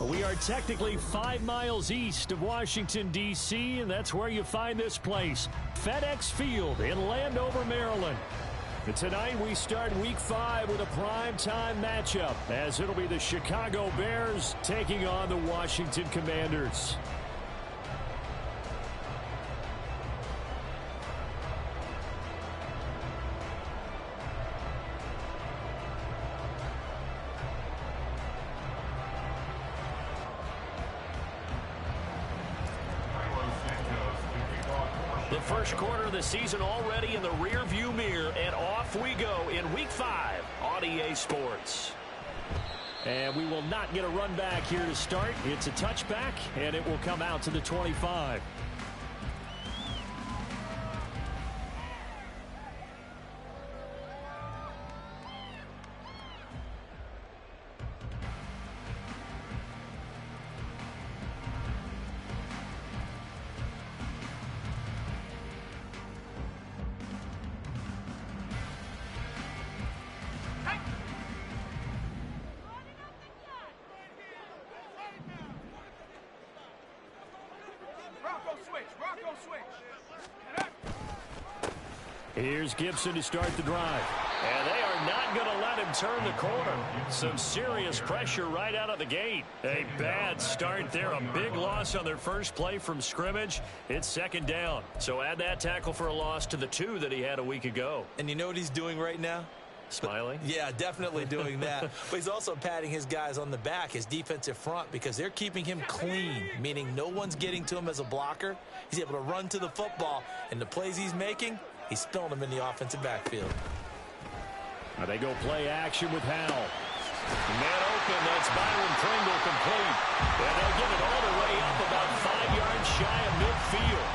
We are technically 5 miles east of Washington, D.C., and that's where you find this place, FedEx Field in Landover, Maryland. And tonight we start Week 5 with a primetime matchup, as it'll be the Chicago Bears taking on the Washington Commanders. The first quarter of the season already in the rearview mirror, and off we go in Week 5 on EA Sports. And we will not get a run back here to start. It's a touchback, and it will come out to the 25. Here's Gibson to start the drive. And they are not going to let him turn the corner. Some serious pressure right out of the gate. A bad start there. A big loss on their first play from scrimmage. It's second down. So add that tackle for a loss to the 2 that he had a week ago. And you know what he's doing right now? Smiling? Yeah, definitely doing that. But he's also patting his guys on the back, his defensive front, because they're keeping him clean, meaning no one's getting to him as a blocker. He's able to run to the football, and the plays he's making, he's spilling them in the offensive backfield. Now they go play action with Howell. Man open, that's Byron Pringle complete. And they'll get it all the way up about 5 yards shy of midfield.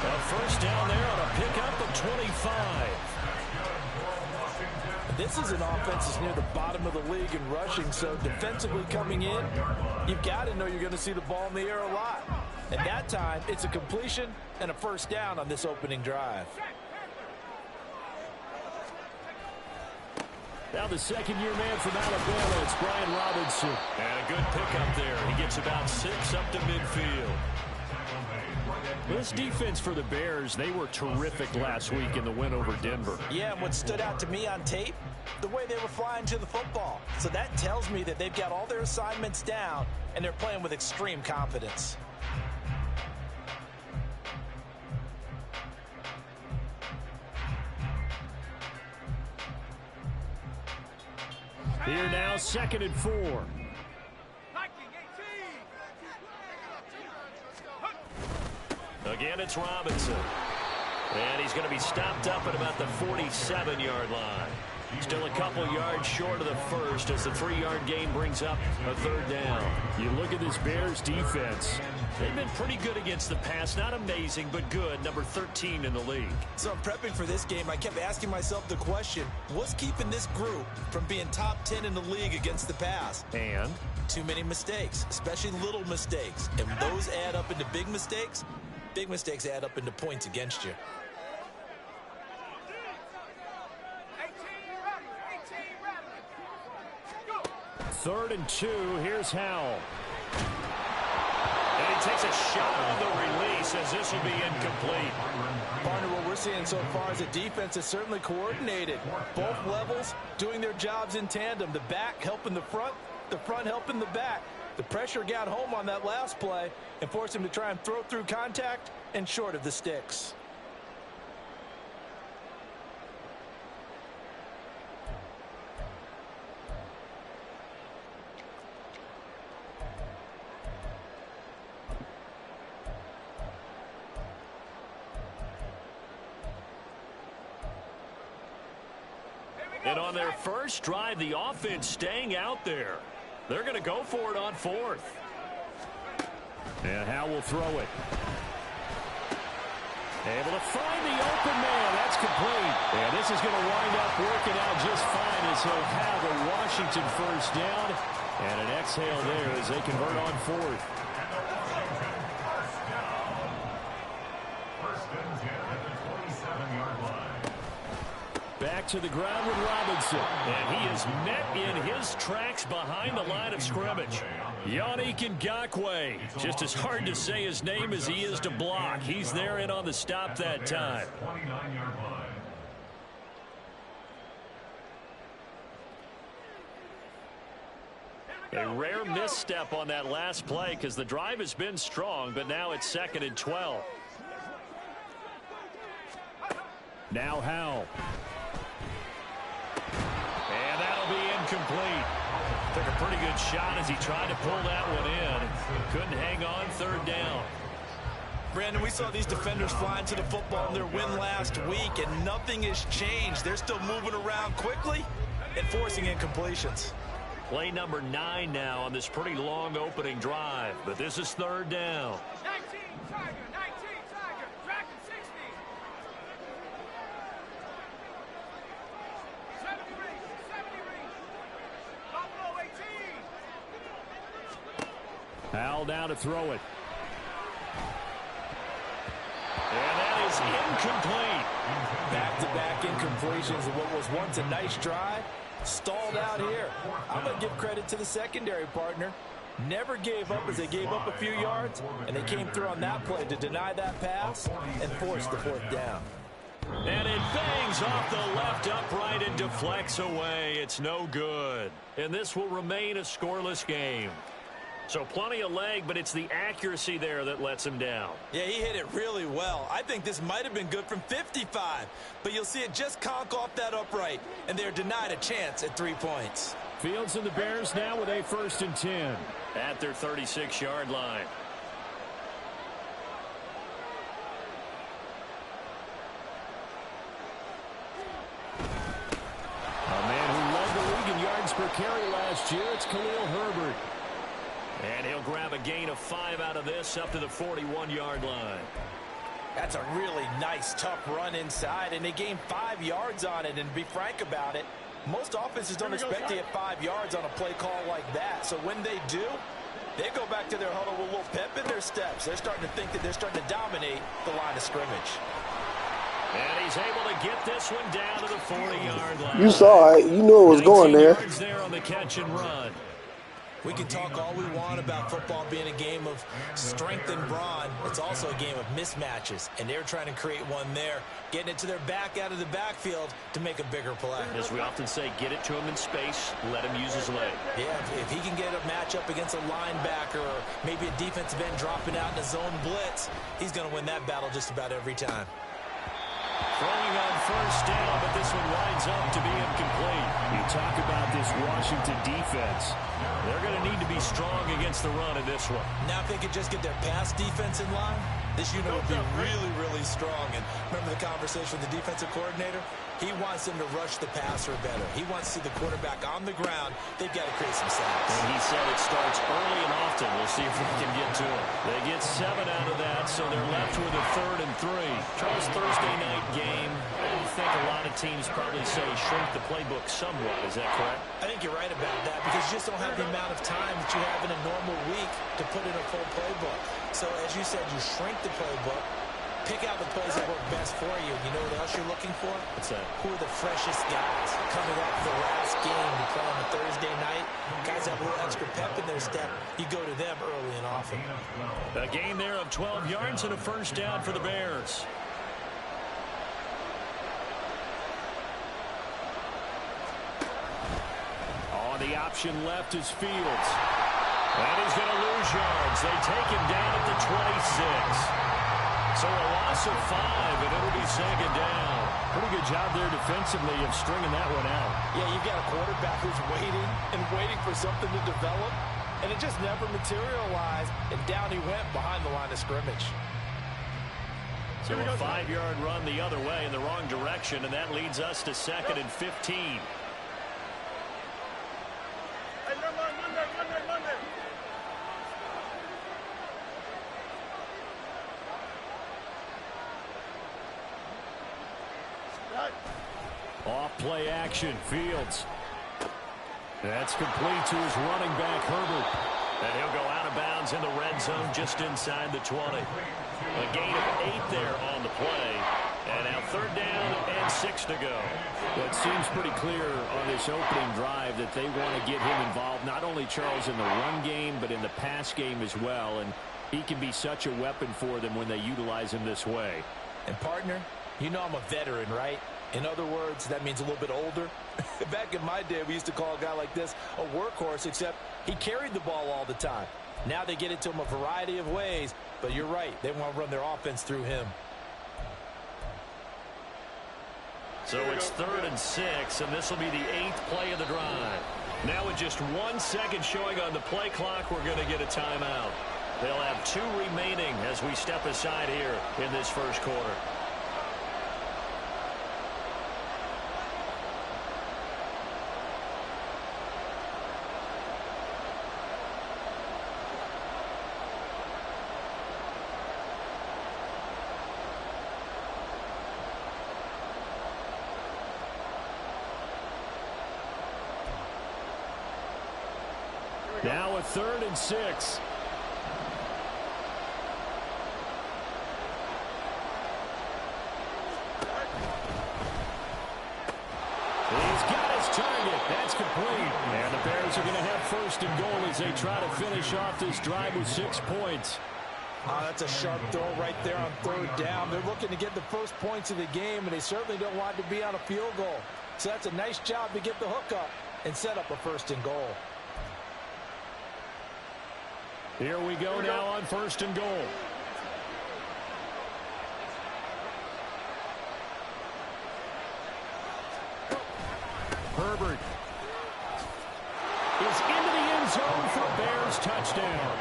A first down there on a pickup of 25. This is an offense that's near the bottom of the league in rushing, so defensively coming in, you've got to know you're going to see the ball in the air a lot. And that time, it's a completion and a first down on this opening drive. Now the second-year man from Alabama, it's Brian Robinson. And a good pickup there. He gets about 6 up to midfield. This defense for the Bears, they were terrific last week in the win over Denver. Yeah, and what stood out to me on tape, the way they were flying to the football. So that tells me that they've got all their assignments down, and they're playing with extreme confidence. Here now, 2nd and 4. Again, it's Robinson. And he's going to be stopped up at about the 47-yard line. Still a couple yards short of the first as the 3-yard gain brings up a third down. You look at this Bears defense. They've been pretty good against the pass. Not amazing, but good. Number 13 in the league. So I'm prepping for this game. I kept asking myself the question, what's keeping this group from being top 10 in the league against the pass? And? Too many mistakes, especially little mistakes. And those add up into big mistakes. Big mistakes add up into points against you. Third and 2, here's Howell. And he takes a shot on the release as this will be incomplete. Partner, what we're seeing so far is a defense that's certainly coordinated. Both levels doing their jobs in tandem. The back helping the front helping the back. The pressure got home on that last play and forced him to try and throw through contact and short of the sticks. And on their first drive, the offense staying out there. They're going to go for it on 4th. And Howell will throw it. Able to find the open man. That's complete. And this is going to wind up working out just fine as he'll have a Washington first down. And an exhale there as they convert on 4th. Back to the ground with Robinson. And he is met in his tracks behind the line of scrimmage. Yannick Ngakoue. Just as hard to say his name as he is to block. He's there in on the stop that time. A rare misstep on that last play because the drive has been strong, but now it's 2nd and 12. Now Howell. And that'll be incomplete. Took a pretty good shot as he tried to pull that one in. Couldn't hang on, 3rd down. Brandon, we saw these defenders flying to the football in their win last week, and nothing has changed. They're still moving around quickly and forcing incompletions. Play number 9 now on this pretty long opening drive, but this is 3rd down. 19 Tiger, tracking 60. 70 rings. Buffalo 18. Howell down to throw it. And that is incomplete. Back-to-back incompletions of what was once a nice drive. Stalled out here. I'm going to give credit to the secondary partner. Never gave up as they gave up a few yards, and they came through on that play to deny that pass and force the 4th down. And it bangs off the left upright and deflects away. It's no good. And this will remain a scoreless game. So plenty of leg, but it's the accuracy there that lets him down. Yeah, he hit it really well. I think this might have been good from 55, but you'll see it just conk off that upright, and they're denied a chance at 3 points. Fields and the Bears now with a 1st and 10. At their 36-yard line. A man who led the league in yards per carry last year, it's Khalil Herbert. And he'll grab a gain of 5 out of this up to the 41-yard line. That's a really nice, tough run inside, and they gained 5 yards on it. And to be frank about it, most offenses don't expect to get 5 yards on a play call like that. So when they do, they go back to their huddle with a little pep in their steps. They're starting to think that they're starting to dominate the line of scrimmage. And he's able to get this one down to the 40-yard line. You saw it. You knew it was going there. 19 yards there on the catch and run. We can talk all we want about football being a game of strength and brawn. It's also a game of mismatches, and they're trying to create one there, getting it to their back out of the backfield to make a bigger play. As we often say, get it to him in space, let him use his leg. Yeah, if he can get a matchup against a linebacker or maybe a defensive end dropping out in a zone blitz, he's going to win that battle just about every time. Throwing on 1st down, but this one winds up to be incomplete. You talk about this Washington defense. They're going to need to be strong against the run in this one. Now if they could just get their pass defense in line, this unit would be really, really strong. And remember the conversation with the defensive coordinator? He wants them to rush the passer better. He wants to see the quarterback on the ground. They've got to create some sacks. And he said it starts early and often. We'll see if we can get to it. They get 7 out of that, so they're left with a 3rd and 3. Charles, Thursday night game. I think a lot of teams probably say shrink the playbook somewhat. Is that correct? I think you're right about that because you just don't have the amount of time that you have in a normal week to put in a full playbook. So as you said, you shrink the playbook, pick out the plays that work best for you. You know what else you're looking for? What's that? Who are the freshest guys coming off the last game to play on a Thursday night? Guys have a little extra pep in their step. You go to them early and often. A gain there of 12 yards and a 1st down for the Bears. The option left is Fields. And he's going to lose yards. They take him down at the 26. So a loss of 5, and it'll be 2nd down. Pretty good job there defensively of stringing that one out. Yeah, you've got a quarterback who's waiting and waiting for something to develop, and it just never materialized, and down he went behind the line of scrimmage. So a 5-yard run the other way in the wrong direction, and that leads us to 2nd and 15. Off play action, Fields. That's complete to his running back, Herbert. And he'll go out of bounds in the red zone just inside the 20. A gain of 8 there on the play. And now 3rd down and 6 to go. Well, it seems pretty clear on this opening drive that they want to get him involved, not only Charles in the run game, but in the pass game as well. And he can be such a weapon for them when they utilize him this way. And partner, you know I'm a veteran, right? In other words, that means a little bit older. Back in my day, we used to call a guy like this a workhorse, except he carried the ball all the time. Now they get it to him a variety of ways, but you're right. They want to run their offense through him. So it's 3rd and 6, and this will be the 8th play of the drive. Now with just 1 second showing on the play clock, we're going to get a timeout. They'll have 2 remaining as we step aside here in this first quarter. Now a 3rd and 6. He's got his target. That's complete. And the Bears are going to have 1st and goal as they try to finish off this drive with 6 points. That's a sharp throw right there on 3rd down. They're looking to get the first points of the game, and they certainly don't want to be on a field goal. So that's a nice job to get the hook up and set up a 1st and goal. Here we go now on 1st and goal. Herbert is into the end zone for a Bears touchdown.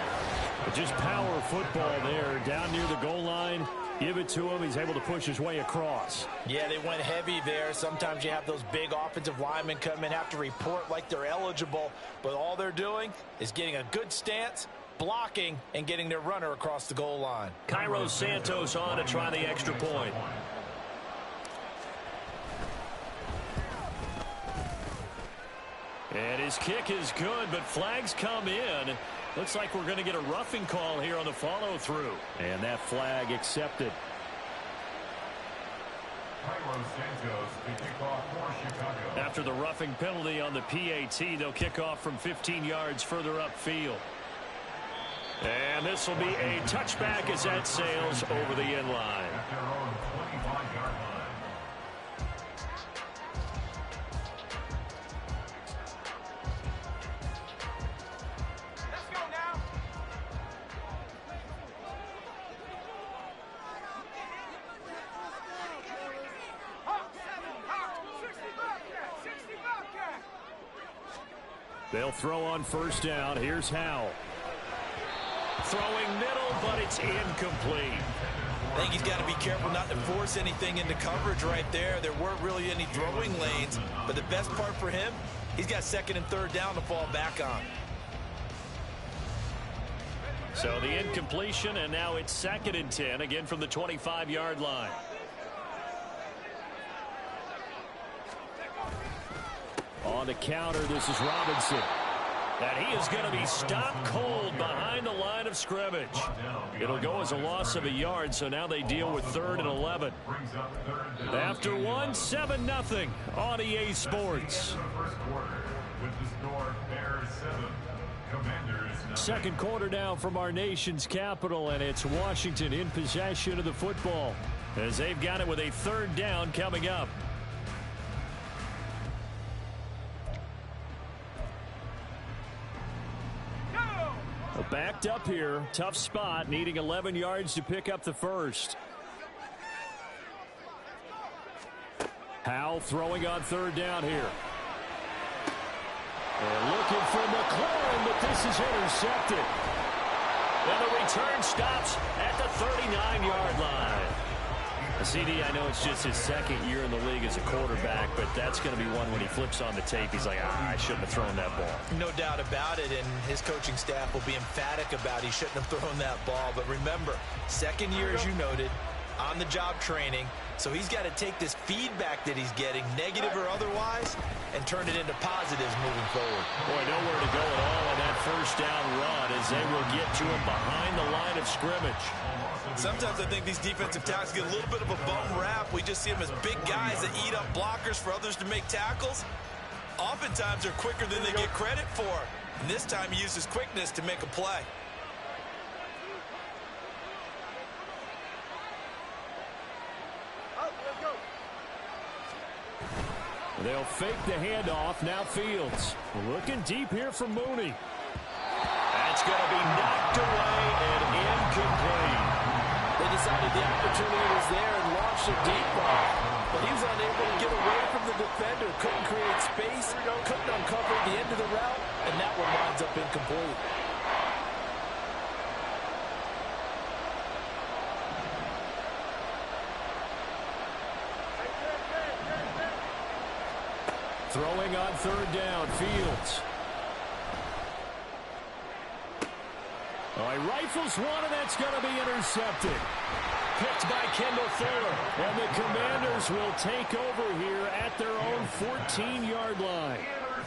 Just power football there down near the goal line. Give it to him. He's able to push his way across. Yeah, they went heavy there. Sometimes you have those big offensive linemen come in, have to report like they're eligible, but all they're doing is getting a good stance, blocking, and getting their runner across the goal line. Cairo Santos on to try the extra point. And his kick is good, but flags come in. Looks like we're going to get a roughing call here on the follow-through. And that flag accepted. After the roughing penalty on the PAT, they'll kick off from 15 yards further upfield. And this will be a touchback as that sails over the end line. They'll throw on 1st down. Here's Howell. Throwing middle, but it's incomplete. I think he's got to be careful not to force anything into coverage right there. There weren't really any throwing lanes, but the best part for him, he's got 2nd and 3rd down to fall back on. So the incompletion, and now it's 2nd and 10, again from the 25-yard line. On the counter, this is Robinson. And he is going to be stopped cold behind the line of scrimmage. It'll go as a loss of a yard, so now they deal with 3rd and 11. After one, 7-0 on EA Sports. 2nd quarter now from our nation's capital, and it's Washington in possession of the football as they've got it with a 3rd down coming up. Backed up here, tough spot, needing 11 yards to pick up the 1st. Howell throwing on 3rd down here. And looking for McLaurin, but this is intercepted. And the return stops at the 39-yard line. CD, I know it's just his 2nd year in the league as a quarterback, but that's going to be one when he flips on the tape. He's like, I shouldn't have thrown that ball. No doubt about it, and his coaching staff will be emphatic about he shouldn't have thrown that ball. But remember, 2nd year, as you noted, on-the-job training. So he's got to take this feedback that he's getting, negative or otherwise, and turn it into positives moving forward. Boy, nowhere to go at all on that first down run as they will get to him behind the line of scrimmage. Sometimes I think these defensive tackles get a little bit of a bum rap. We just see them as big guys that eat up blockers for others to make tackles. Oftentimes they're quicker than they get credit for. And this time he uses quickness to make a play. They'll fake the handoff. Now Fields. Looking deep here for Mooney. That's going to be knocked away and incomplete. They decided the opportunity was there and launched a deep ball. But he was unable to get away from the defender. Couldn't create space. Couldn't uncover the end of the route. And that one winds up incomplete. Throwing on third down, Fields. Oh, he rifles one, and that's going to be intercepted. Picked by Kendall Fuller. And the Commanders will take over here at their own 14-yard line.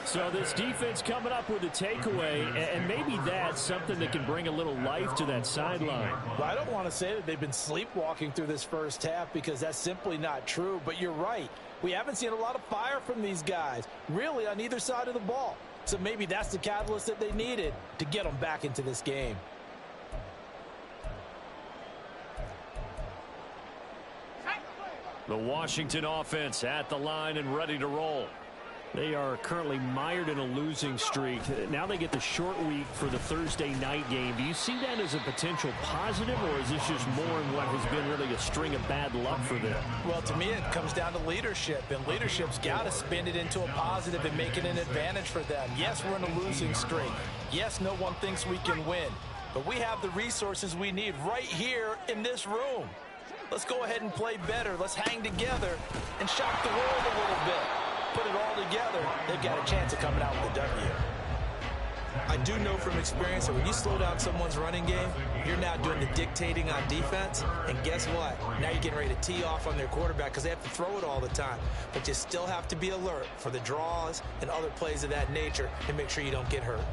So this defense coming up with a takeaway, and maybe that's something that can bring a little life to that sideline. Well, I don't want to say that they've been sleepwalking through this first half because that's simply not true, but you're right. We haven't seen a lot of fire from these guys, really, on either side of the ball. So maybe that's the catalyst that they needed to get them back into this game. The Washington offense at the line and ready to roll. They are currently mired in a losing streak. Now they get the short week for the Thursday night game. Do you see that as a potential positive, or is this just more in what has been really a string of bad luck for them? Well, to me, it comes down to leadership, and leadership's got to spin it into a positive and make it an advantage for them. Yes, we're in a losing streak. Yes, no one thinks we can win, but we have the resources we need right here in this room. Let's go ahead and play better. Let's hang together and shock the world a little bit. Put it all together, they've got a chance of coming out with a W. I do know from experience that when you slow down someone's running game, you're now doing the dictating on defense, and guess what? Now you're getting ready to tee off on their quarterback because they have to throw it all the time. But you still have to be alert for the draws and other plays of that nature and make sure you don't get hurt.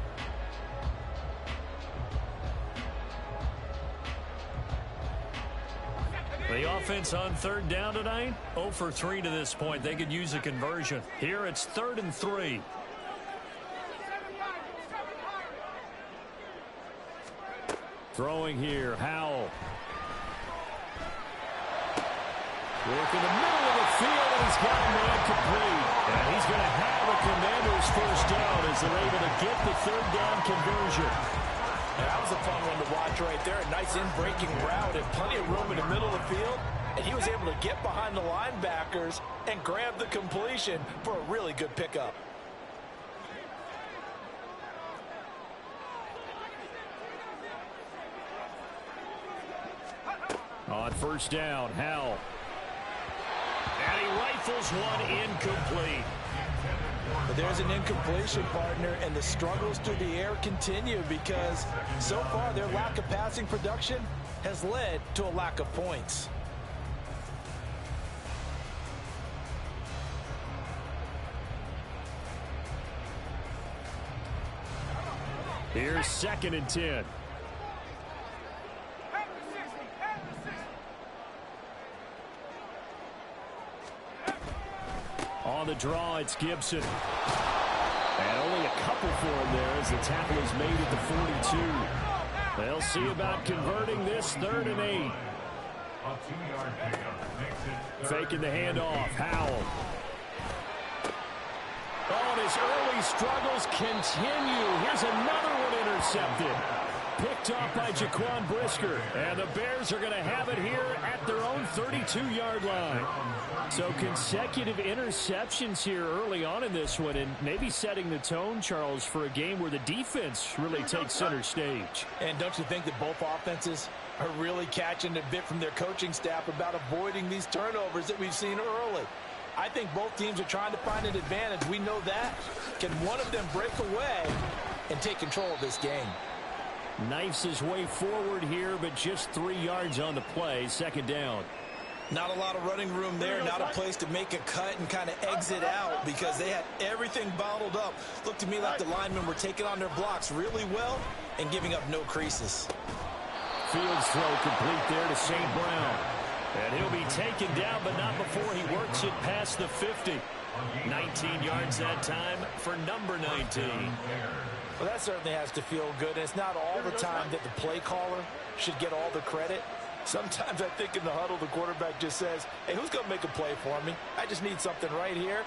The offense on third down tonight, 0 for 3 to this point. They could use a conversion. Here it's 3rd and 3. Throwing here, Howell. Work in the middle of the field, and he's got a man complete. And he's going to have a Commanders first down as they're able to get the third down conversion. That was a fun one to watch right there. A nice in-breaking route and plenty of room in the middle of the field. And he was able to get behind the linebackers and grab the completion for a really good pickup. On first down, Howell. And he rifles one incomplete. But there's an incompletion, partner, and the struggles through the air continue because so far their lack of passing production has led to a lack of points. Here's 2nd and 10. On the draw, it's Gibson. And only a couple for him there as the tackle is made at the 42. They'll see about converting this 3rd and 8. Faking the handoff, Howell. Oh, and his early struggles continue. Here's another one intercepted. Picked off by Jaquan Brisker. And the Bears are going to have it here at their own 32-yard line. So consecutive interceptions here early on in this one, and maybe setting the tone, Charles, for a game where the defense really takes center stage. And don't you think that both offenses are really catching a bit from their coaching staff about avoiding these turnovers that we've seen early? I think both teams are trying to find an advantage. We know that. Can one of them break away and take control of this game? Knifes his way forward here, but just 3 yards on the play. 2nd down. Not a lot of running room there, not a place to make a cut and kind of exit out because they had everything bottled up. Looked to me like the linemen were taking on their blocks really well and giving up no creases. Fields throw complete there to St. Brown. And he'll be taken down, but not before he works it past the 50. 19 yards that time for number 19. Well, that certainly has to feel good. And it's not all the time that the play caller should get all the credit. Sometimes I think in the huddle, the quarterback just says, hey, who's going to make a play for me? I just need something right here.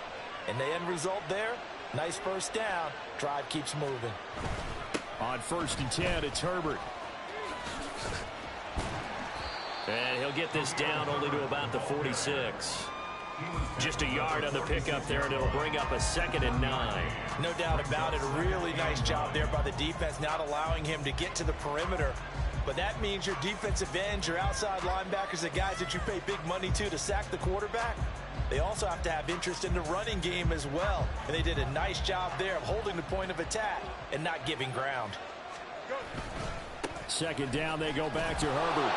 And the end result there, nice first down. Drive keeps moving. On 1st and 10, it's Herbert. And he'll get this down only to about the 46. Just a yard on the pickup there, and it'll bring up a 2nd and 9. No doubt about it. A really nice job there by the defense, not allowing him to get to the perimeter. But that means your defensive ends, your outside linebackers, the guys that you pay big money to sack the quarterback, they also have to have interest in the running game as well. And they did a nice job there of holding the point of attack and not giving ground. 2nd down, they go back to Herbert.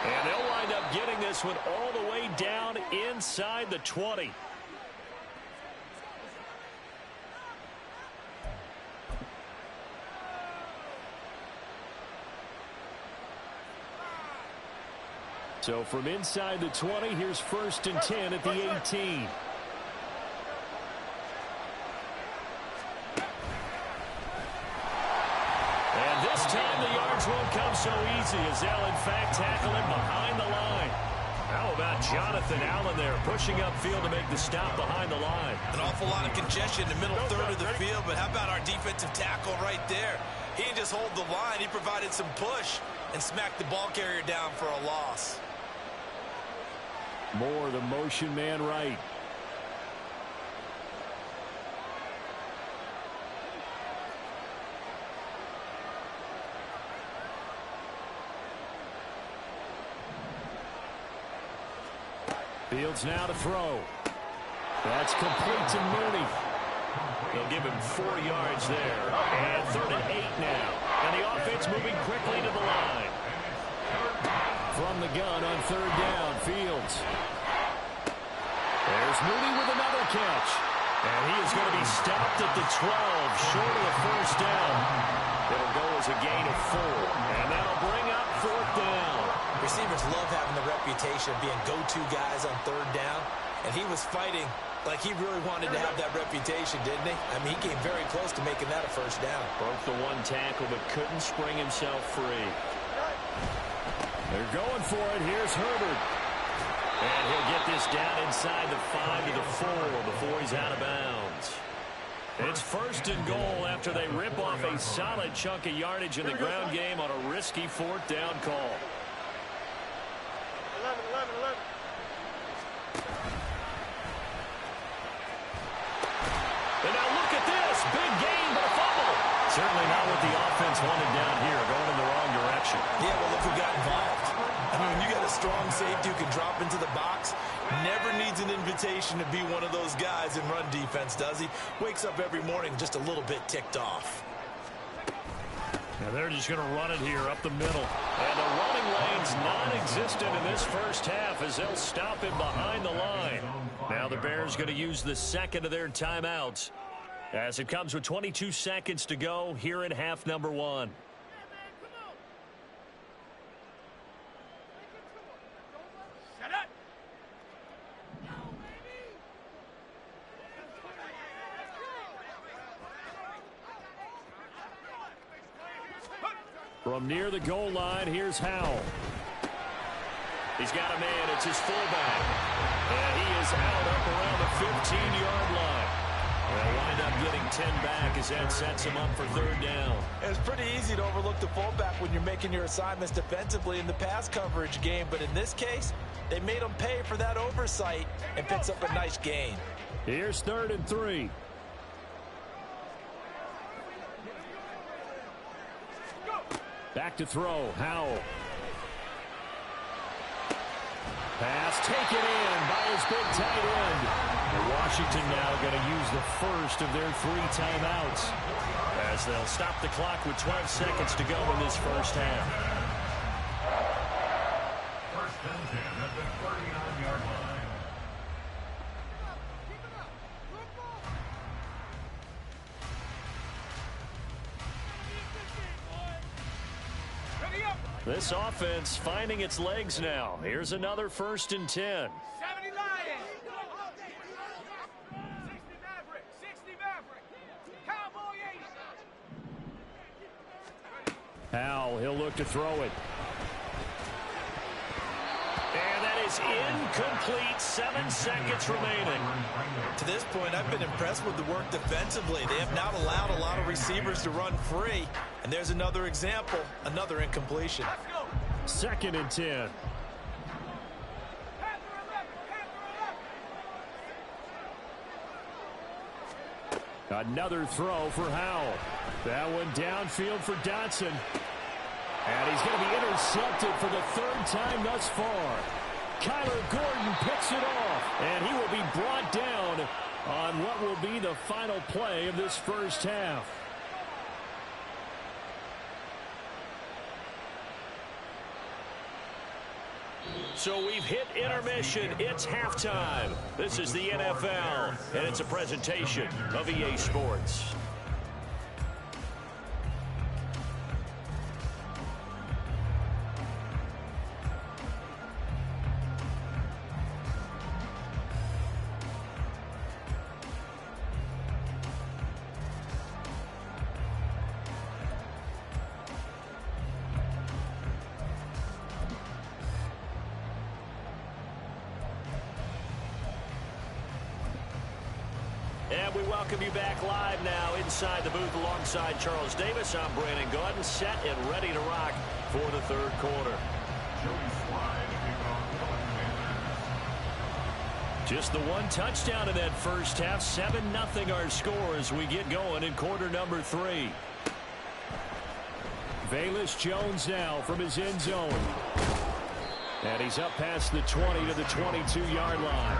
And they'll wind up getting this one all the way down inside the 20. So from inside the 20, here's 1st and 10 at the 18. And this time the yards won't come so easy as they'll in fact tackle him behind the line. How about Jonathan Allen there pushing upfield to make the stop behind the line? An awful lot of congestion in the middle third of the field, but how about our defensive tackle right there? He didn't just hold the line, he provided some push and smacked the ball carrier down for a loss. Moore, the motion man right. Fields now to throw. That's complete to Mooney. They'll give him 4 yards there. And 3rd and 8 now. And the offense moving quickly to the line. From the gun on 3rd down, Fields. There's Mooney with another catch. And he is going to be stopped at the 12, short of the 1st down. It'll go as a gain of 4. And that'll bring up 4th down. Receivers love having the reputation of being go-to guys on 3rd down. And he was fighting like he really wanted to have that reputation, didn't he? I mean, he came very close to making that a 1st down. Broke the 1 tackle, but couldn't spring himself free. They're going for it. Here's Herbert. And he'll get this down inside the 5 to the 4 before he's out of bounds. It's 1st and goal after they rip off a solid chunk of yardage in the ground game on a risky 4th down call. 11. And now look at this. Big gain, but a fumble. Certainly not what the offense wanted down here, going in the wrong direction. Yeah, well, look who got involved. I mean, when you got a strong safety who can drop into the box, never needs an invitation to be one of those guys in run defense, does he? Wakes up every morning just a little bit ticked off. Now they're just going to run it here up the middle. And the running lane's non-existent in this 1st half as they'll stop him behind the line. Now the Bears going to use the 2nd of their timeouts as it comes with 22 seconds to go here in half number 1. From near the goal line, here's Howell. He's got a man. It's his fullback. And he is out up around the 15-yard line. They'll wind up getting 10 back as that sets him up for 3rd down. It's pretty easy to overlook the fullback when you're making your assignments defensively in the pass coverage game. But in this case, they made him pay for that oversight and picks up a nice gain. Here's 3rd and 3. Back to throw, Howell. Pass taken in by his big tight end. And Washington now going to use the 1st of their 3 timeouts, as they'll stop the clock with 12 seconds to go in this 1st half. Ready up. This offense finding its legs now. Here's another 1st and 10. 70 Lions. 60 Maverick. 60 Maverick. Cowboy 80. Howell, he'll look to throw it. And that is incomplete. 7 seconds remaining. To this point, I've been impressed with the work defensively. They have not allowed a lot of receivers to run free. And there's another example, another incompletion. Let's go. 2nd and 10. Panther 11. Panther 11. Another throw for Howell. That one downfield for Dotson. And he's going to be intercepted for the 3rd time thus far. Kyler Gordon picks it off, and he will be brought down on what will be the final play of this first half. So we've hit intermission. It's halftime. This is the NFL, and it's a presentation of EA Sports. And we welcome you back live now inside the booth alongside Charles Davis. I'm Brandon Gaudin, set and ready to rock for the 3rd quarter. Just the 1 touchdown in that first half. 7-0 our score as we get going in quarter number 3. Velus Jones now from his end zone. And he's up past the 20 to the 22-yard line.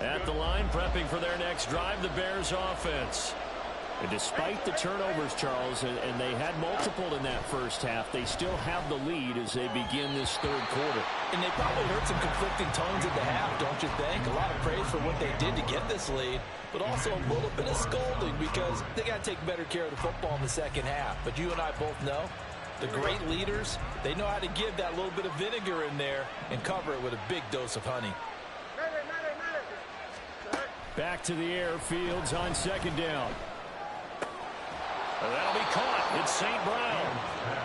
At the line, prepping for their next drive, the Bears offense. And despite the turnovers, Charles, and they had multiple in that first half, they still have the lead as they begin this 3rd quarter. And they probably heard some conflicting tones at the half, don't you think? A lot of praise for what they did to get this lead, but also a little bit of scolding because they got to take better care of the football in the 2nd half. But you and I both know the great leaders, they know how to give that little bit of vinegar in there and cover it with a big dose of honey. Back to the air, Fields on 2nd down. That'll be caught. It's St. Brown.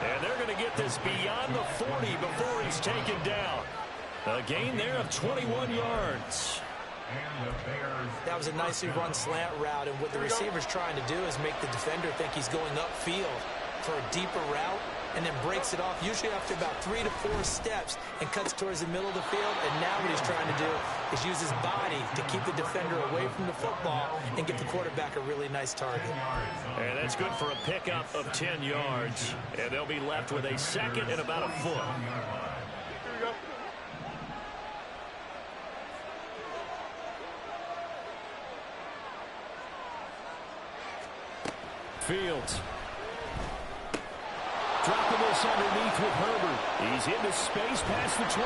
And they're going to get this beyond the 40 before he's taken down. A gain there of 21 yards. That was a nicely run slant route, and what the receiver's trying to do is make the defender think he's going upfield for a deeper route, and then breaks it off, usually after about 3 to 4 steps, and cuts towards the middle of the field. And now what he's trying to do is use his body to keep the defender away from the football and get the quarterback a really nice target. And that's good for a pickup of 10 yards. And they'll be left with a 2nd and about a foot. Fields dropping this underneath with Herbert. He's into space past the 25.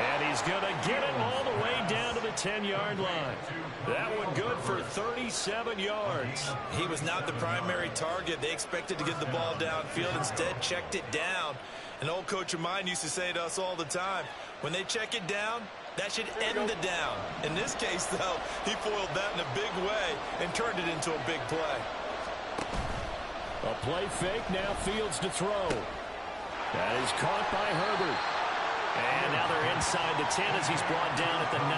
And he's going to get it all the way down to the 10-yard line. That one good for 37 yards. He was not the primary target. They expected to get the ball downfield. Instead, checked it down. An old coach of mine used to say to us all the time, when they check it down, that should end the down. In this case, though, he foiled that in a big way and turned it into a big play. A play fake, now Fields to throw. That is caught by Herbert. And now they're inside the 10 as he's brought down at the 9.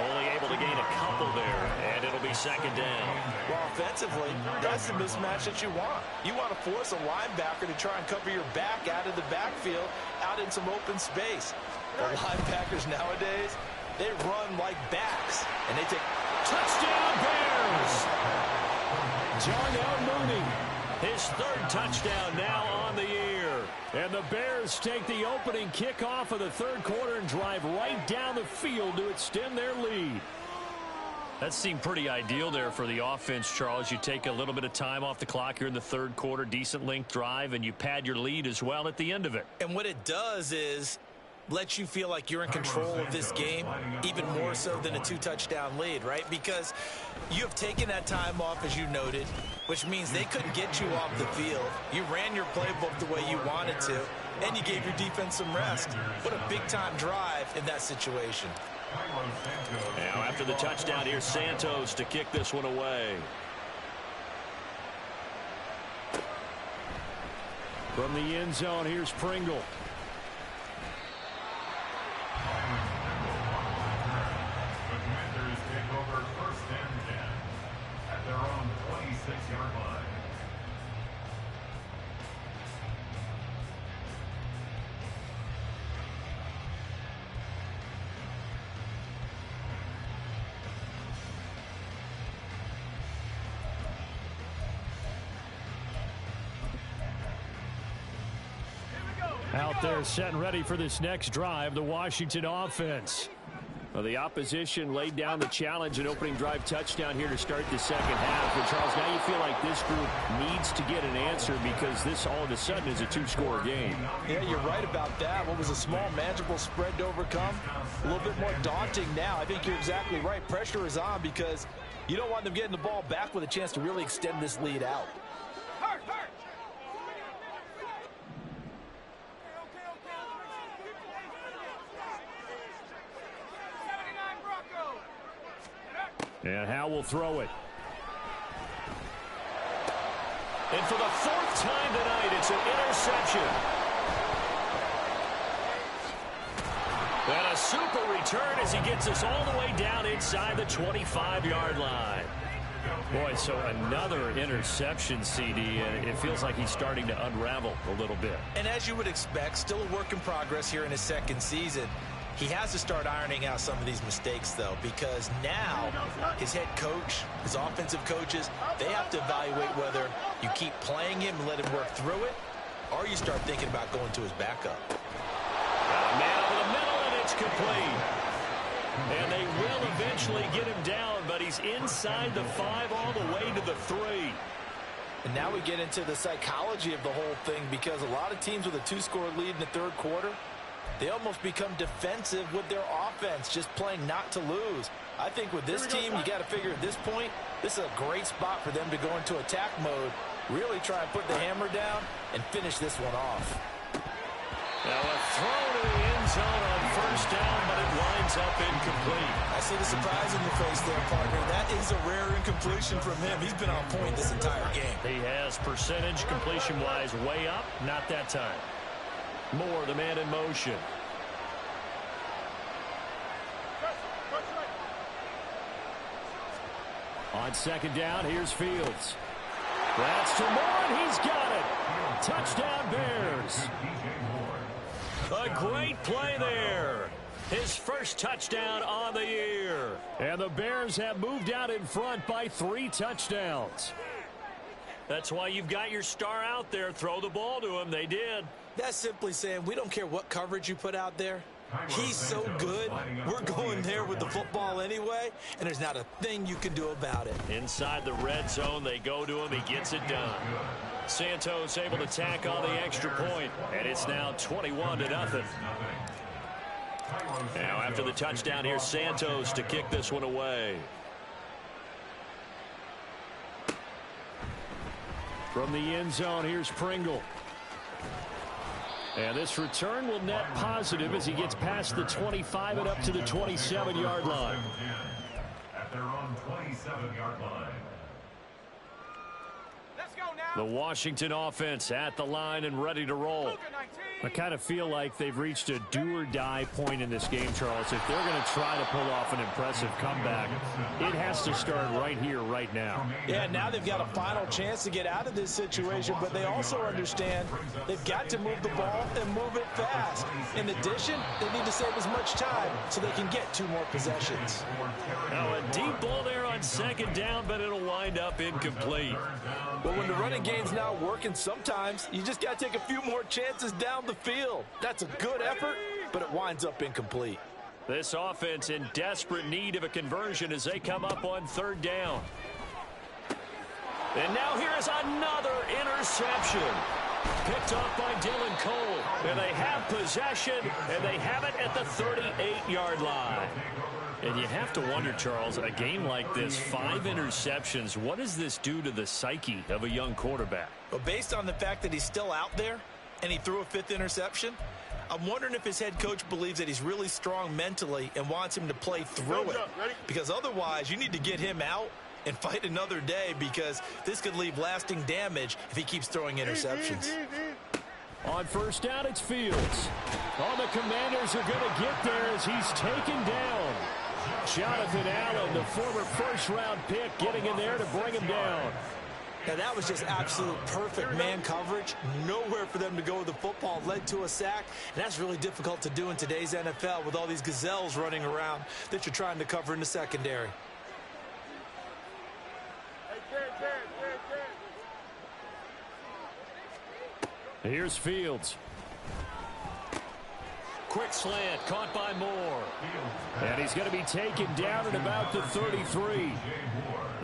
Only able to gain a couple there, and it'll be second down. Well, offensively, that's the mismatch that you want. You want to force a linebacker to try and cover your back out of the backfield, out in some open space. The linebackers nowadays, they run like backs, and they take touchdown Bears. Darnell Mooney, his third touchdown now on the year. And the Bears take the opening kickoff of the third quarter and drive right down the field to extend their lead. That seemed pretty ideal there for the offense, Charles. You take a little bit of time off the clock here in the third quarter, decent length drive, and you pad your lead as well at the end of it. And what it does is lets you feel like you're in control of this game, even more so than a 2-touchdown lead, right? Because you have taken that time off, as you noted, which means they couldn't get you off the field. You ran your playbook the way you wanted to, and you gave your defense some rest. What a big-time drive in that situation. Now, after the touchdown, here's Santos to kick this one away. From the end zone, here's Pringle. The Commanders take over first and 10 at their own 26-yard line. Out there set and ready for this next drive, the Washington offense. Well, the opposition laid down the challenge, an opening drive touchdown here to start the second half. And Charles, now you feel like this group needs to get an answer because this all of a sudden is a two-score game. Yeah, you're right about that. What was a small, manageable spread to overcome? A little bit more daunting now. I think you're exactly right. Pressure is on because you don't want them getting the ball back with a chance to really extend this lead out. And Howe will throw it. And for the fourth time tonight, it's an interception. And a super return as he gets us all the way down inside the 25-yard line. Boy, so another interception, CD, and it feels like he's starting to unravel a little bit. And as you would expect, still a work in progress here in his second season. He has to start ironing out some of these mistakes, though, because now his head coach, his offensive coaches, they have to evaluate whether you keep playing him and let him work through it, or you start thinking about going to his backup. Got a man over the middle, and it's complete. And they will eventually get him down, but he's inside the 5 all the way to the 3. And now we get into the psychology of the whole thing, because a lot of teams with a 2-score lead in the third quarter, they almost become defensive with their offense, just playing not to lose. I think with this team, you got to figure at this point, this is a great spot for them to go into attack mode, really try and put the hammer down and finish this one off. Now a throw to the end zone on first down, but it winds up incomplete. I see the surprise in your face there, partner. That is a rare incompletion from him. He's been on point this entire game. He has percentage completion-wise way up, not that time. Moore, the man in motion. On second down, here's Fields. That's to Moore, and he's got it. Touchdown, Bears. A great play there. His first touchdown on the year. And the Bears have moved out in front by 3 touchdowns. That's why you've got your star out there. Throw the ball to him. They did. That's simply saying we don't care what coverage you put out there. He's so good. We're going there with the football anyway, and there's not a thing you can do about it. Inside the red zone, they go to him. He gets it done. Santos able to tack on the extra point, and it's now 21-0. Now after the touchdown, here's Santos to kick this one away. From the end zone, here's Pringle. And this return will net positive as he gets past the 25 and up to the 27-yard line. At their own 27-yard line. Let's go now. The Washington offense at the line and ready to roll. Luka 19. I kind of feel like they've reached a do-or-die point in this game, Charles. If they're going to try to pull off an impressive comeback, it has to start right here, right now. Yeah, now they've got a final chance to get out of this situation, but they also understand they've got to move the ball and move it fast. In addition, they need to save as much time so they can get 2 more possessions. Now a deep ball there on second down, but it'll wind up incomplete. But when the running game's not working, sometimes you just got to take a few more chances down the field. That's a good effort, but it winds up incomplete. This offense in desperate need of a conversion as they come up on third down. And now here is another interception. Picked off by Dylan Cole. And they have possession, and they have it at the 38-yard line. And you have to wonder, Charles, a game like this, 5 interceptions, what does this do to the psyche of a young quarterback? But based on the fact that he's still out there and he threw a 5th interception, I'm wondering if his head coach believes that he's really strong mentally and wants him to play through it. Because otherwise, you need to get him out and fight another day, because this could leave lasting damage if he keeps throwing interceptions. On first down, it's Fields. All the Commanders are going to get there as he's taken down. Jonathan Allen, the former first-round pick, getting in there to bring him down. Now, that was just absolute perfect man coverage. Nowhere for them to go with the football. Led to a sack, and that's really difficult to do in today's NFL with all these gazelles running around that you're trying to cover in the secondary. Here's Fields. Quick slant, caught by Moore. And he's going to be taken down at about the 33.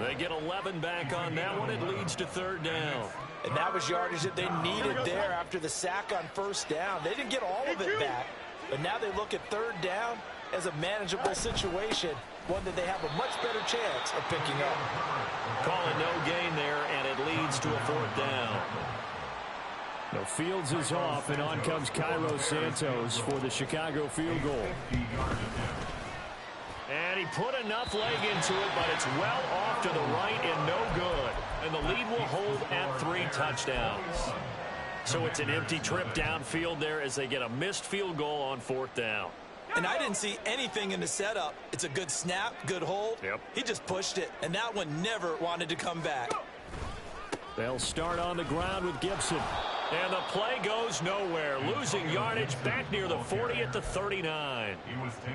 They get 11 back on that one. It leads to third down. And that was yardage that they needed there after the sack on first down. They didn't get all of it back, but now they look at third down as a manageable situation, one that they have a much better chance of picking up. Call it no gain there, and it leads to a fourth down. No, Fields is off, and on comes Cairo Santos for the Chicago field goal. And he put enough leg into it, but it's well off to the right and no good. And the lead will hold at 3 touchdowns. So it's an empty trip downfield there as they get a missed field goal on fourth down. And I didn't see anything in the setup. It's a good snap, good hold. Yep. He just pushed it, and that one never wanted to come back. They'll start on the ground with Gibson. And the play goes nowhere. Losing yardage back near the 40 at the 39.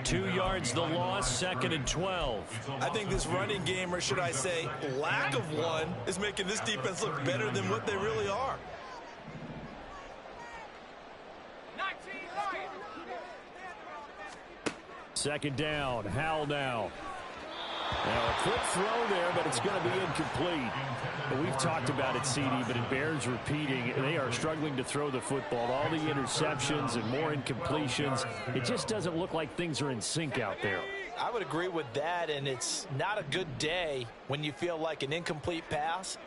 2 yards the loss, 2nd and 12. I think this running game, or should I say lack of one, is making this defense look better than what they really are. 19 Lions. 2nd down, Howell now. Now a quick throw there, but it's going to be incomplete. We've talked about it, CD, but it bears repeating. They are struggling to throw the football. All the interceptions and more incompletions. It just doesn't look like things are in sync out there. I would agree with that, and it's not a good day when you feel like an incomplete pass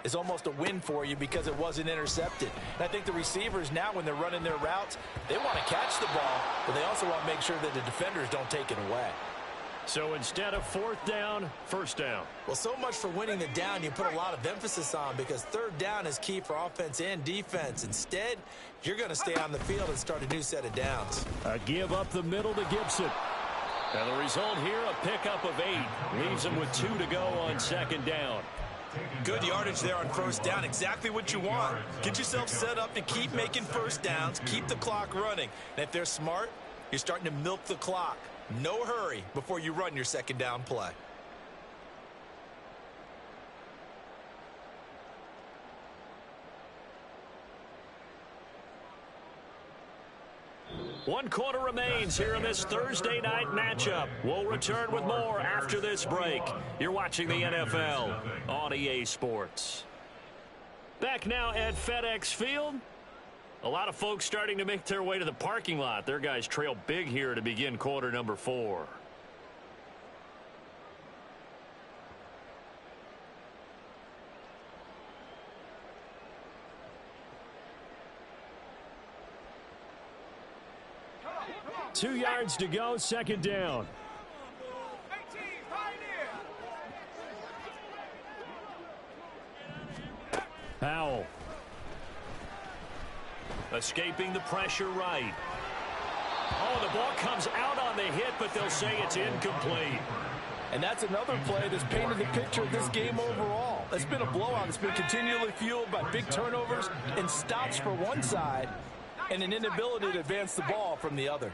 is almost a win for you because it wasn't intercepted. And I think the receivers now, when they're running their routes, they want to catch the ball, but they also want to make sure that the defenders don't take it away. So instead of fourth down, first down. Well, so much for winning the down you put a lot of emphasis on, because third down is key for offense and defense. Instead, you're going to stay on the field and start a new set of downs. A give up the middle to Gibson. And the result here, a pickup of 8. Leaves them with 2 to go on 2nd down. Good yardage there on first down. Exactly what you want. Get yourself set up to keep making first downs, keep the clock running. And if they're smart, you're starting to milk the clock. No hurry before you run your 2nd down play. 1 quarter remains here in this Thursday night matchup. We'll return with more after this break. You're watching the NFL on EA Sports. Back now at FedEx Field. A lot of folks starting to make their way to the parking lot. Their guys trail big here to begin quarter number 4. Two yards to go, second down. Powell. Escaping the pressure right. Oh, the ball comes out on the hit, but they'll say it's incomplete. And that's another play that's painted the picture of this game overall. It's been a blowout. It's been continually fueled by big turnovers and stops for one side and an inability to advance the ball from the other.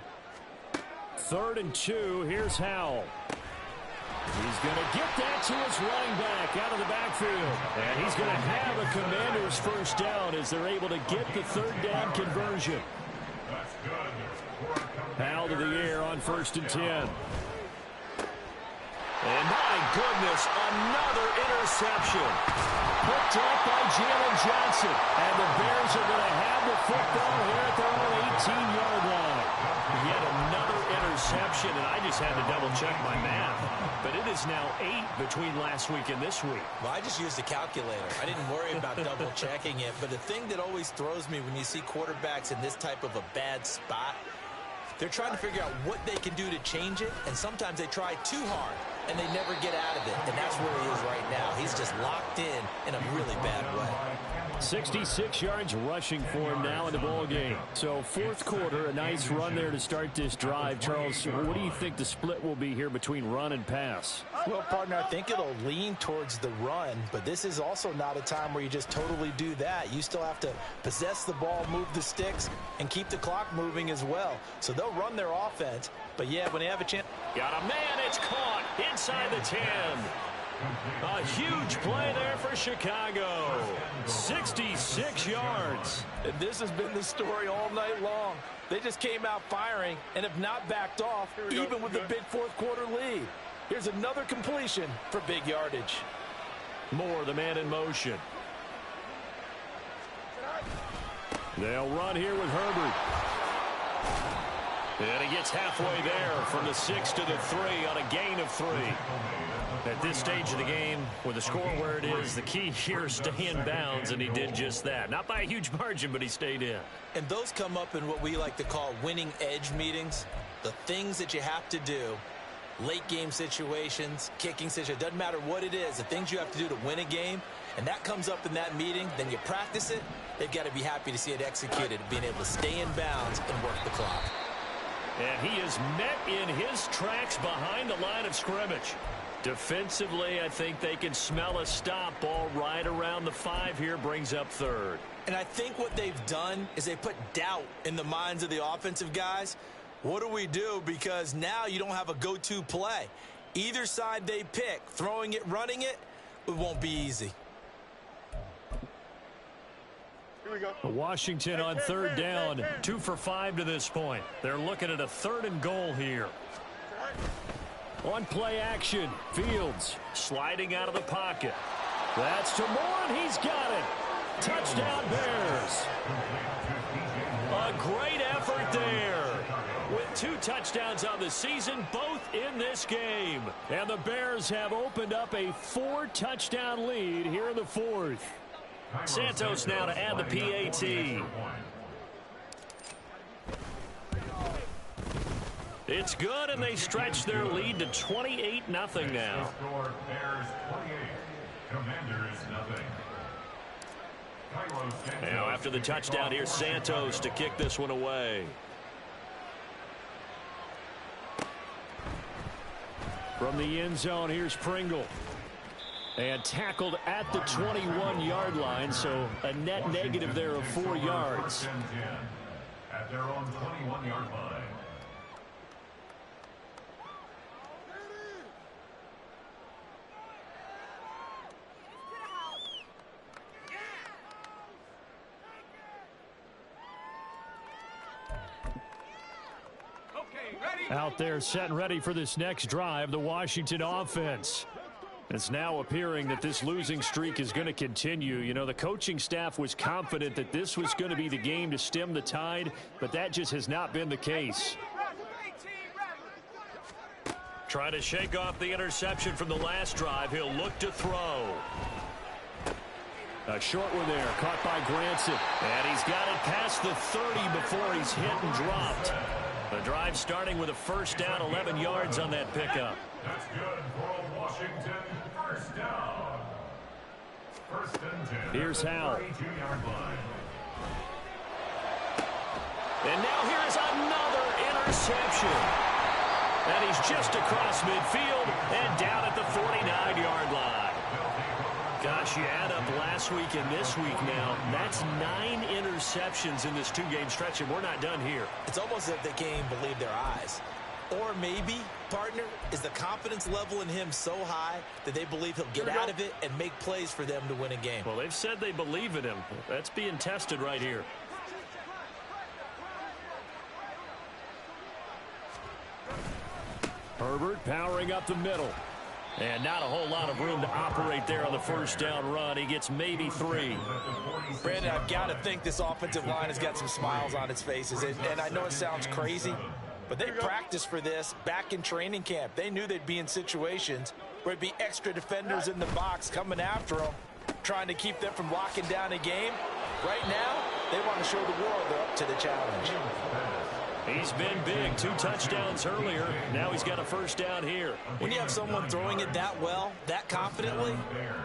3rd and 2. Here's Howell. He's going to get that to his running back out of the backfield. And he's going to have a Commanders first down as they're able to get the 3rd down conversion. Howell to the air on 1st and 10. And my goodness, another interception. Picked up by Jalen Johnson. And the Bears are going to have the football here at their own 18-yard line. Yet another interception, and I just had to double-check my math. But it is now 8 between last week and this week. Well, I just used a calculator. I didn't worry about double-checking it. But the thing that always throws me when you see quarterbacks in this type of a bad spot, they're trying to figure out what they can do to change it, and sometimes they try too hard, and they never get out of it. And that's where he is right now. He's just locked in a really bad way. 66 yards rushing for him now in the ball game. So 4th quarter, a nice run there to start this drive. Charles, what do you think the split will be here between run and pass? Well, partner, I think it'll lean towards the run, but this is also not a time where you just totally do that. You still have to possess the ball, move the sticks, and keep the clock moving as well. So they'll run their offense, but yeah, when they have a chance. Got a man, it's caught inside the 10. A huge play there for Chicago. 66 yards. And this has been the story all night long. They just came out firing and have not backed off, even with the big 4th quarter lead. Here's another completion for big yardage. Moore, the man in motion. They'll run here with Herbert. And he gets halfway there from the 6 to the 3 on a gain of 3. At this stage of the game, with the score where it is, the key here is stay in bounds, and he did just that. Not by a huge margin, but he stayed in. And those come up in what we like to call winning edge meetings. The things that you have to do, late game situations, kicking situations, doesn't matter what it is, the things you have to do to win a game, and that comes up in that meeting, then you practice it, they've got to be happy to see it executed, being able to stay in bounds and work the clock. And he is met in his tracks behind the line of scrimmage. Defensively, I think they can smell a stop. Ball right around the 5 here, brings up 3rd. And I think what they've done is they put doubt in the minds of the offensive guys. What do we do? Because now you don't have a go-to play. Either side they pick, throwing it, running it, it won't be easy. Here we go. Washington on 3rd down. 2 for 5 to this point. They're looking at a 3rd and goal here. On play action, Fields sliding out of the pocket. That's to Moore, and he's got it. Touchdown, Bears. A great effort there. With 2 touchdowns on the season, both in this game. And the Bears have opened up a 4-touchdown lead here in the 4th. Santos now to add the PAT. It's good, and they stretch their lead to 28-0 now. Now after the touchdown, here's Santos to kick this one away. From the end zone, here's Pringle. And tackled at the 21-yard line, so a net negative there of 4 yards. At their own 21-yard line. Out there set and ready for this next drive, the Washington offense. It's now appearing that this losing streak is going to continue. You know, the coaching staff was confident that this was going to be the game to stem the tide, but that just has not been the case. Trying to shake off the interception from the last drive. He'll look to throw. A short one there, caught by Granson. And he's got it past the 30 before he's hit and dropped. The drive starting with a first down, 11 yards on that pickup. That's good for Washington. First down. First and 10. Here's Howell. 32-yard line. And now here's another interception. And he's just across midfield and down at the 49-yard line. Gosh, you add up last week and this week now, that's 9 interceptions in this two-game stretch, and we're not done here. It's almost as if they can't even believe their eyes. Or maybe, partner, is the confidence level in him so high that they believe he'll get out of it and make plays for them to win a game. Well, they've said they believe in him. That's being tested right here. Herbert powering up the middle. And not a whole lot of room to operate there on the first down run. He gets maybe 3. Brandon, I've got to think this offensive line has got some smiles on its faces. And I know it sounds crazy, but they practiced for this back in training camp. They knew they'd be in situations where it'd be extra defenders in the box coming after them, trying to keep them from locking down a game. Right now, they want to show the world they're up to the challenge. He's been big. 2 touchdowns earlier. Now he's got a first down here. When you have someone throwing it that well, that confidently,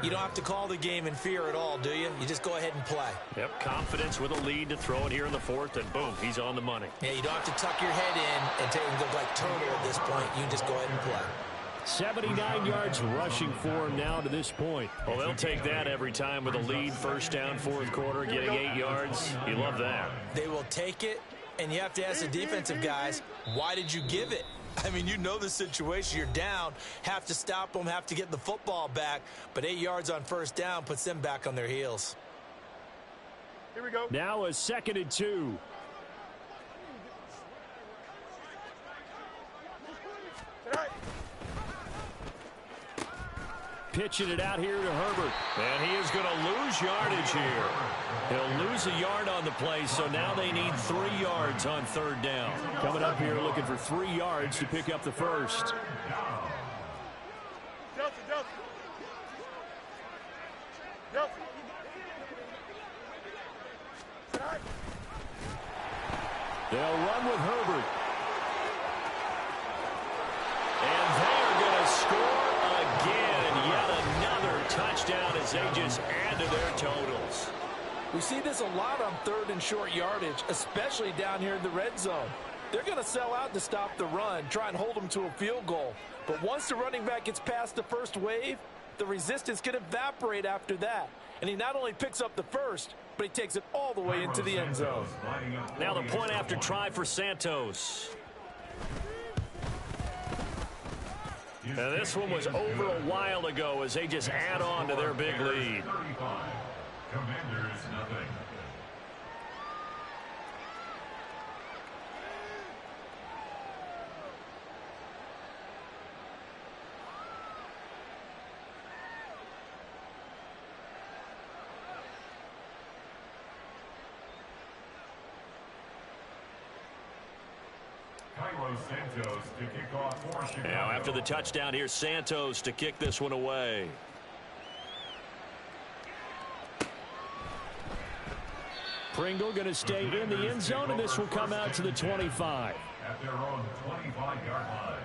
you don't have to call the game in fear at all, do you? You just go ahead and play. Yep, confidence with a lead to throw it here in the 4th, and boom, he's on the money. Yeah, you don't have to tuck your head in and take and look like turtle at this point. You can just go ahead and play. 79 yards rushing for him now to this point. Well, they'll take that every time with a lead. First down, 4th quarter, getting 8 yards. You love that. They will take it. And you have to ask the defensive guys, why did you give it? I mean, you know the situation. You're down, have to stop them, have to get the football back. But 8 yards on first down puts them back on their heels. Here we go. Now a 2nd and 2. Pitching it out here to Herbert. And he is going to lose yardage here. He'll lose a yard on the play, so now they need 3 yards on 3rd down. Coming up here looking for 3 yards to pick up the first. They'll run with Herbert. And they're going to score again. Yet another touchdown as they just add to their totals. We see this a lot on 3rd and short yardage, especially down here in the red zone. They're going to sell out to stop the run, try and hold them to a field goal. But once the running back gets past the first wave, the resistance can evaporate after that. And he not only picks up the first, but he takes it all the way into the end zone. Now the point after try for Santos. And this one was over a while ago as they just add on to their big lead. Commanders, nothing. Cairo Santos to kick off for Chicago. Now after the touchdown, here's Santos to kick this one away. Pringle going to stay in the end zone, and this will come out to the 25. At their own 25-yard line.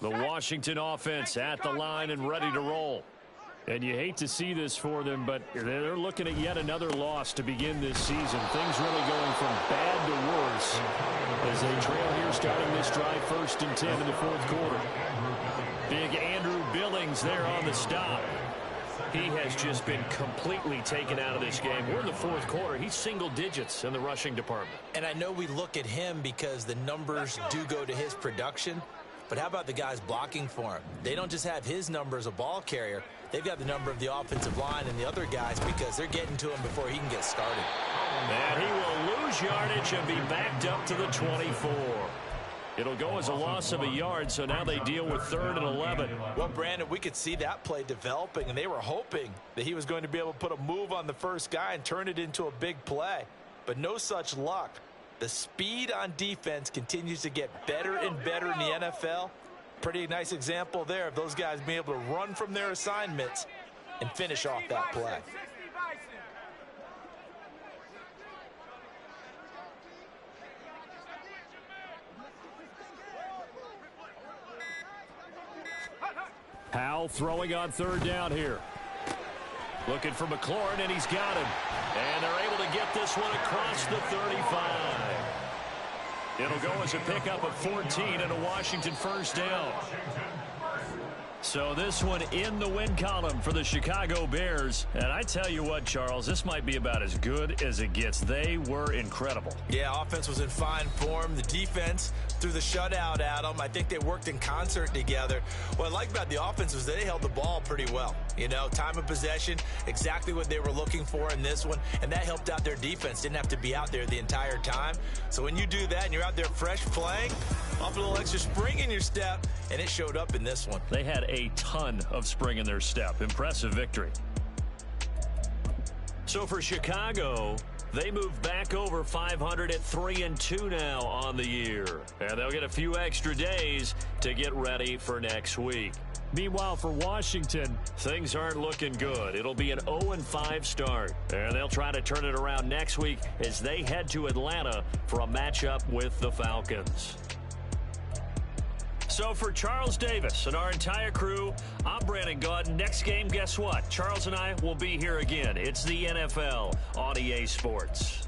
The Washington offense at the line and ready to roll. And you hate to see this for them, but they're looking at yet another loss to begin this season. Things really going from bad to worse as they trail here starting this drive 1st and 10 in the 4th quarter. Big Andrew Billings there on the stop. He has just been completely taken out of this game. We're in the fourth quarter. He's single digits in the rushing department. And I know we look at him because the numbers do go to his production, but how about the guys blocking for him? They don't just have his number as a ball carrier. They've got the number of the offensive line and the other guys because they're getting to him before he can get started. And he will lose yardage and be backed up to the 24. It'll go as a loss of a yard, so now they deal with 3rd and 11. Well, Brandon, we could see that play developing, and they were hoping that he was going to be able to put a move on the first guy and turn it into a big play. But no such luck. The speed on defense continues to get better and better in the NFL. Pretty nice example there of those guys being able to run from their assignments and finish off that play. Howell throwing on 3rd down here. Looking for McLaurin, and he's got him. And they're able to get this one across the 35. It'll go as a pickup of 14 and a Washington first down. So this one in the win column for the Chicago Bears. And I tell you what, Charles, this might be about as good as it gets. They were incredible. Yeah, offense was in fine form. The defense threw the shutout at them. I think they worked in concert together. What I like about the offense was they held the ball pretty well. You know, time of possession, exactly what they were looking for in this one. And that helped out their defense. Didn't have to be out there the entire time. So when you do that and you're out there fresh playing, off a little extra spring in your step, and it showed up in this one. They had a ton of spring in their step. Impressive victory. So for Chicago, they move back over 500 at 3-2 now on the year. And they'll get a few extra days to get ready for next week. Meanwhile, for Washington, things aren't looking good. It'll be an 0-5 start. And they'll try to turn it around next week as they head to Atlanta for a matchup with the Falcons. So for Charles Davis and our entire crew, I'm Brandon Gaudin. Next game, guess what? Charles and I will be here again. It's the NFL on EA Sports.